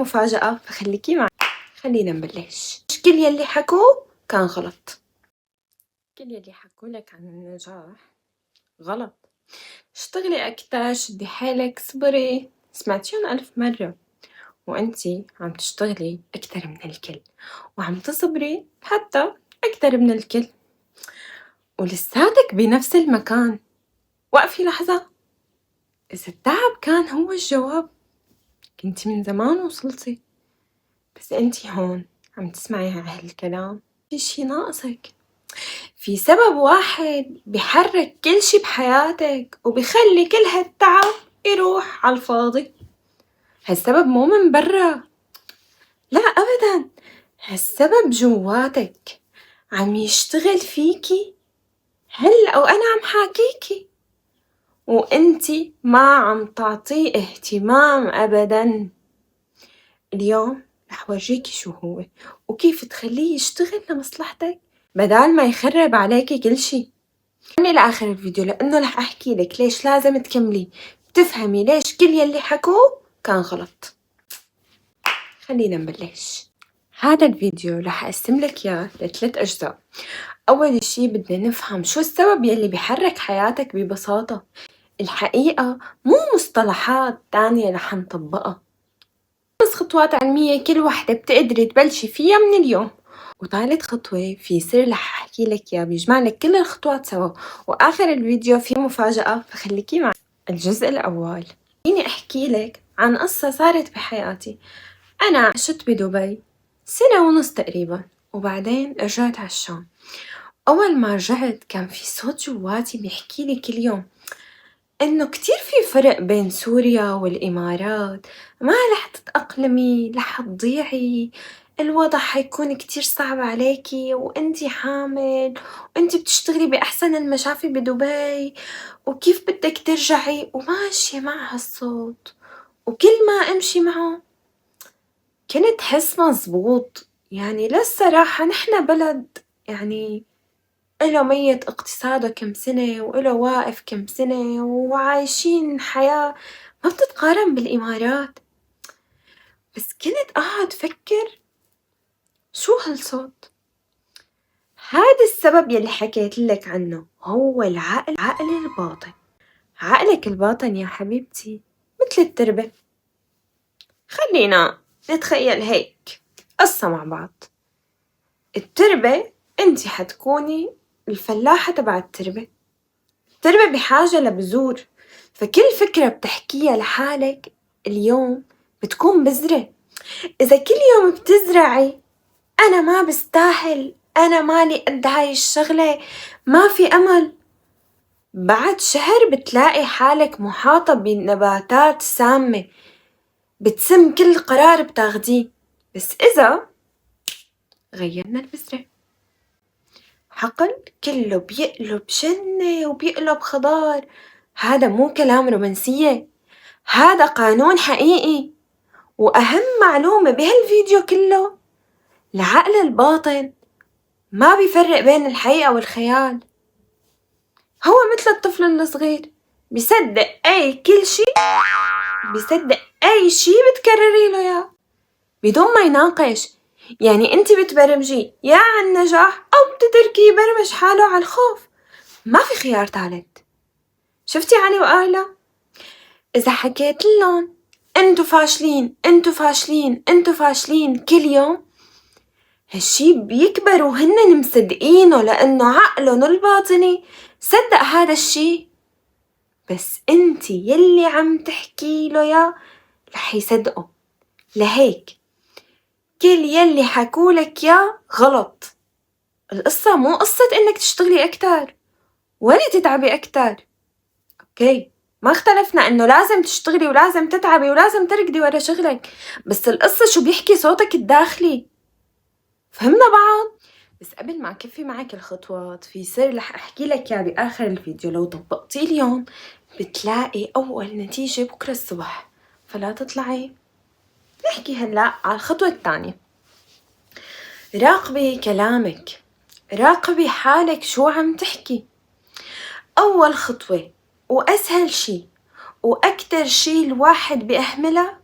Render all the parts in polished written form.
مفاجأة فخليكي معي. خلينا نبلش. مش كل يلي حكوه كان غلط. كل يلي حكوا لك عن النجاح غلط. اشتغلي أكتر، شدي حيلك، صبري، سمعتيهم 1000 مرة، وانتي عم تشتغلي أكتر من الكل وعم تصبري حتى أكتر من الكل ولساتك بنفس المكان. وقفي لحظة، إذا التعب كان هو الجواب كنتي من زمان وصلتي، بس انتي هون عم تسمعي هالكلام في شي ناقصك. في سبب واحد بيحرك كل شي بحياتك وبيخلي كل هالتعب يروح على الفاضي. هالسبب مو من برا، لا أبدا، هالسبب جواتك عم يشتغل فيكي هلأ وأنا عم حاكيكي، وانتي ما عم تعطيه اهتمام أبدا. اليوم رح ورجيكي شو هو وكيف تخليه يشتغل لمصلحتك بدال ما يخرب عليكي كل شي. كملي لآخر الفيديو لأنه رح أحكي لك ليش لازم تكملي تفهمي ليش كل يلي حكوه كان غلط. خلينا نبلش. هذا الفيديو رح أقسم لك إياه ل3 أجزاء. أول شي بدنا نفهم شو السبب يلي بيحرك حياتك ببساطة. الحقيقة مو مصطلحات تانية رح نطبقها، بس خطوات علمية كل وحدة بتقدري تبلشي فيها من اليوم. وثالث خطوة في سر رح أحكي لك إياه بيجمع لك كل الخطوات سوا، وآخر الفيديو في مفاجأة فخليكي معي. الجزء الأول خليني أحكي لك عن قصة صارت بحياتي. أنا عشت بدبي 1.5 سنة تقريبا، وبعدين رجعت على الشام. أول ما رجعت كان في صوت جواتي بيحكي لي كل يوم إنه كتير في فرق بين سوريا والإمارات، ما رح تتأقلمي، رح تضيعي، الوضع حيكون كتير صعب عليكي وإنتي حامل وإنتي بتشتغلي بأحسن المشافي بدبي، وكيف بدك ترجعي. وماشية مع هالصوت وكل ما أمشي معه كنت حس مزبوط. يعني للصراحة نحنا بلد يعني إله ميت اقتصاده كم سنة وإله واقف كم سنة وعايشين حياة ما بتتقارن بالإمارات. بس كنت قاعد فكر شو هالصوت. هذا السبب يلي حكيت لك عنه هو عقل الباطن. عقلك الباطن يا حبيبتي مثل التربة. خلينا نتخيل هيك قصة مع بعض. التربة انتي حتكوني الفلاحة تبع التربة. التربة بحاجة لبذور، فكل فكرة بتحكيها لحالك اليوم بتكون بذرة. إذا كل يوم بتزرعي أنا ما بستاهل، أنا مالي قد هاي الشغلة، ما في أمل، بعد شهر بتلاقي حالك محاطة بنباتات سامة بتسم كل قرار بتاخديه. بس إذا غيرنا البذرة حقل كله بيقلب جنة وبيقلب خضار. هذا مو كلام رومانسية، هذا قانون حقيقي. وأهم معلومة بهالفيديو كله، العقل الباطن ما بيفرق بين الحقيقة والخيال. هو مثل الطفل الصغير بيصدق كل شي، بيصدق أي شي بتكرري له إياه بدون ما يناقش. يعني انت بتبرمجيه يا على النجاح أو بتتركيه يبرمج حاله على الخوف، ما في خيار ثالث. شفتي علي وآلا؟ إذا حكيت لهم انتو فاشلين انتو فاشلين انتو فاشلين كل يوم، هالشي بيكبر وهن مصدقينه لأنه عقلهم الباطني صدق هذا الشي. بس انتي يلي عم تحكي له يا رح يصدقه. لهيك كل يلي حكولك يا غلط. القصة مو قصة انك تشتغلي اكتر ولا تتعبي اكتر. اوكي ما اختلفنا انه لازم تشتغلي ولازم تتعبي ولازم تركضي ورا شغلك، بس القصة شو بيحكي صوتك الداخلي. فهمنا بعض؟ بس قبل ما أكفي معك الخطوات في سر رح أحكي لك إياه بآخر الفيديو. لو طبقتيه اليوم بتلاقي أول نتيجة بكرة الصبح، فلا تطلعي. نحكي هلأ على الخطوة الثانية. راقبي كلامك، راقبي حالك شو عم تحكي. أول خطوة وأسهل شي وأكتر شي الواحد بيأهملها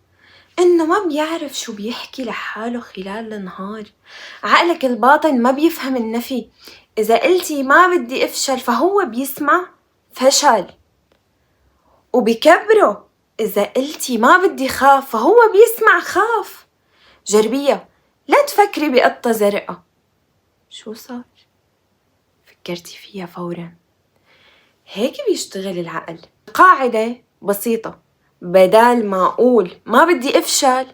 إنه ما بيعرف شو بيحكي لحاله خلال النهار. عقلك الباطن ما بيفهم النفي. إذا قلتي ما بدي أفشل فهو بيسمع فشل وبيكبره. إذا قلتي ما بدي خاف فهو بيسمع خاف. جربيها، لا تفكري بقطة زرقاء. شو صار؟ فكرتي فيها فورا. هيك بيشتغل العقل. قاعدة بسيطة، بدال ما أقول ما بدي أفشل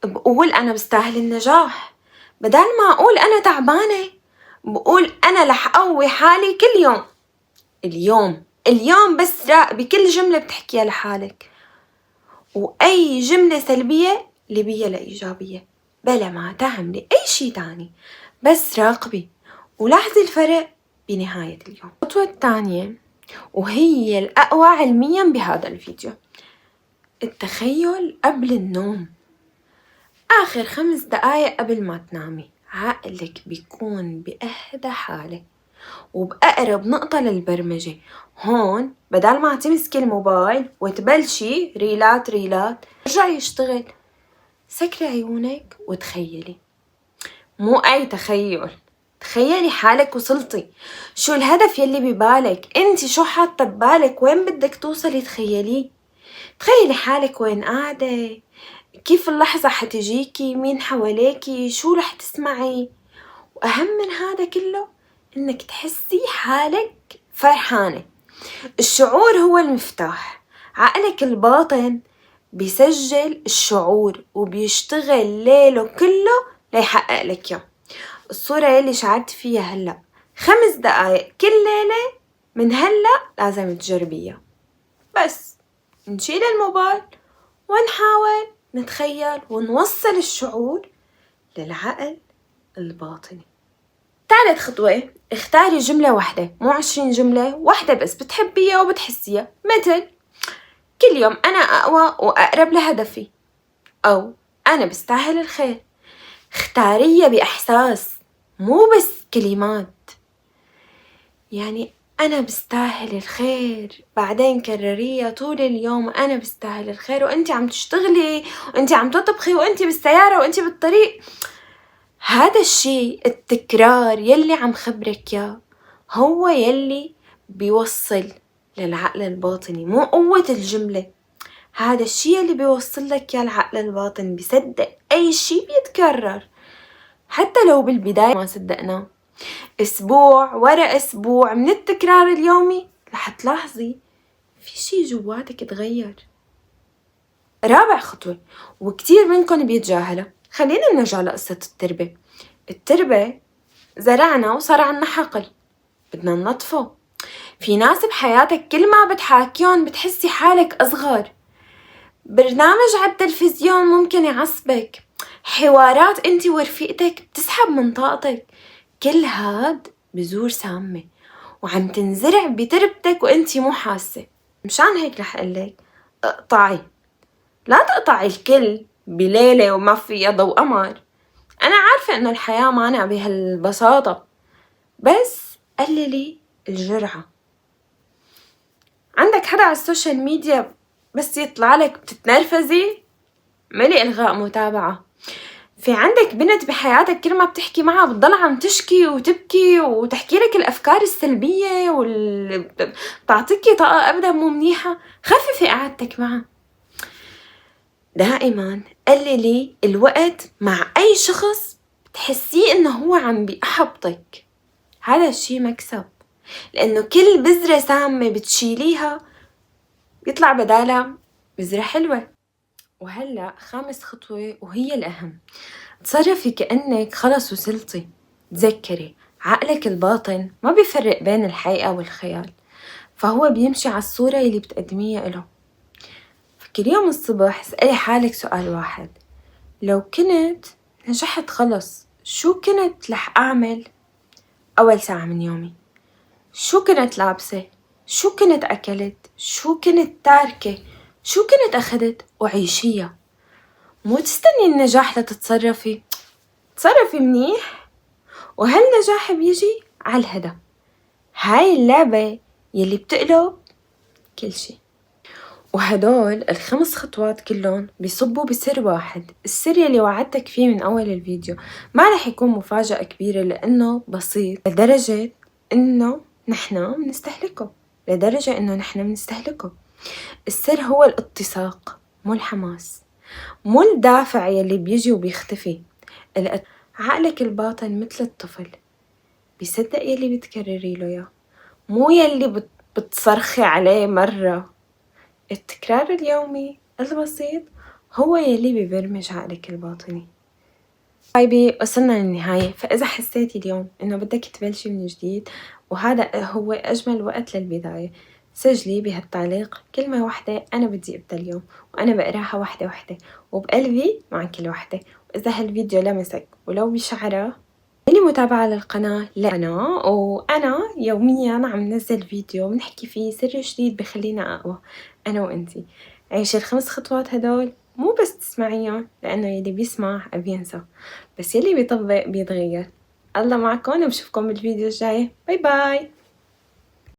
بقول أنا بستاهل النجاح. بدال ما أقول أنا تعبانة بقول أنا رح أقوي حالي كل يوم. اليوم بس راقبي كل جملة بتحكيها لحالك، وأي جملة سلبية لبيها لإيجابية بلا ما تعملي أي شي تاني، بس راقبي ولاحظي الفرق بنهاية اليوم. الخطوة الثانية وهي الأقوى علميا بهذا الفيديو، التخيل قبل النوم. آخر 5 دقايق قبل ما تنامي عقلك بيكون بأهدى حالة وبأقرب نقطة للبرمجة. هون بدل ما تمسكي الموبايل وتبلشي ريلات رجعي يشتغل. سكري عيونك وتخيلي، مو أي تخيل، تخيلي حالك وصلتي. شو الهدف يلي ببالك انتي؟ شو حاطة ببالك؟ وين بدك توصلي؟ تخيليه. تخيلي حالك وين قاعدة، كيف اللحظة حتجيكي، مين حواليكي، شو رح تسمعي. وأهم من هذا كله إنك تحسي حالك فرحانة. الشعور هو المفتاح. عقلك الباطن بيسجل الشعور وبيشتغل ليله كله ليحقق لك إياه. الصورة يلي شعرت فيها هلأ 5 دقايق كل ليلة من هلأ لازم تجربيها. بس نشيل الموبايل ونحاول نتخيل ونوصل الشعور للعقل الباطني. ثالث خطوة، اختاري جملة واحدة، مو 20 جملة، واحدة بس بتحبيها وبتحسيها، مثل كل يوم أنا أقوى وأقرب لهدفي، أو أنا بستاهل الخير. اختاريها بإحساس مو بس كلمات. يعني أنا بستاهل الخير، بعدين كرريها طول اليوم، أنا بستاهل الخير وأنتي عم تشتغلي وأنتي عم تطبخي وأنتي بالسيارة وأنتي بالطريق. هذا الشي التكرار يلي عم خبرك يا هو يلي بيوصل للعقل الباطني، مو قوة الجملة. هذا الشي اللي بيوصل لك يا العقل الباطن بيصدق أي شي بيتكرر حتى لو بالبداية ما صدقناه. أسبوع ورا أسبوع من التكرار اليومي رح تلاحظي في شي جواتك تغير. رابع خطوة وكتير منكم بيتجاهلها، خلينا نرجع لقصة التربة. التربة زرعنا وصار عنا حقل، بدنا ننظفه. في ناس بحياتك كل ما بتحاكيهم بتحسي حالك أصغر. برنامج على التلفزيون ممكن يعصبك، حوارات انتي ورفيقتك بتسحب من طاقتك. كل هاد بذور سامة وعم تنزرع بتربتك وانتي مو حاسة. مشان هيك رح قلك اقطعي. لا تقطعي الكل بليلة وما فيها ضوء قمر. أنا عارفة إنه الحياة مانع بهالبساطة، بس قللي الجرعة. عندك حدا على السوشيال ميديا بس يطلع لك بتتنرفزي، ملي إلغاء متابعة. في عندك بنت بحياتك كل ما بتحكي معها بتضل عم تشكي وتبكي وتحكي لك الأفكار السلبية بتعطيكي طاقة أبدا مو منيحة. خففي قعدتك معها. دائما قللي الوقت مع أي شخص بتحسيه إنه هو عم بيحبطك. هذا الشي مكسب، لأنه كل بذرة سامة بتشيليها بيطلع بدالها بذرة حلوة. وهلأ 5 خطوة وهي الأهم، تصرفي كأنك خلص وصلتي. تذكري عقلك الباطن ما بيفرق بين الحقيقة والخيال، فهو بيمشي على الصورة اللي بتقدميها له. فكل يوم الصبح اسألي حالك سؤال واحد، لو كنت نجحت خلص شو كنت رح أعمل أول ساعة من يومي؟ شو كنت لابسة؟ شو كنت أكلت؟ شو كنت تاركة؟ شو كنت أخدت؟ وعيشيها. مو تستني النجاح لتتصرفي، تصرفي منيح وهالنجاح بيجي على الهدى. هاي اللعبة يلي بتقلب كل شي. وهدول ال5 خطوات كلّن بيصبّوا بسر واحد، السر يلّي وعدتك فيه من أول الفيديو، ما رح يكون مفاجأة كبيرة لإنه بسيط لدرجة إنه نحن بنستهلكه، السر هو الاتساق مو الحماس، مو الدافع يلّي بييجي وبيختفي، عقلك الباطن متل الطفل بيصدق يلّي بتكرري له إياه، مو يلّي بتصرخي عليه مرّة. التكرار اليومي البسيط هو يلي بيبرمج عقلك الباطني. حبايبي وصلنا للنهاية، فإذا حسيتي اليوم إنه بدك تبلشي من جديد وهذا هو أجمل وقت للبداية، سجلي بهالتعليق كلمة واحدة أنا بدي أبدأ اليوم، وأنا بقراها واحدة واحدة وبقلبي مع كل واحدة. وإذا هالفيديو لمسك ولو بشعرة اللي متابعة للقناة وأنا يوميا عم نزل فيديو بنحكي فيه سر جديد بخلينا أقوى أنا وإنتي. عيشي ال5 خطوات هدول مو بس تسمعيهم لأنه يلي بيسمع بينسى، بس يلي بيطبق بيتغير. الله معكم وبشوفكم بالفيديو الجاي. باي باي.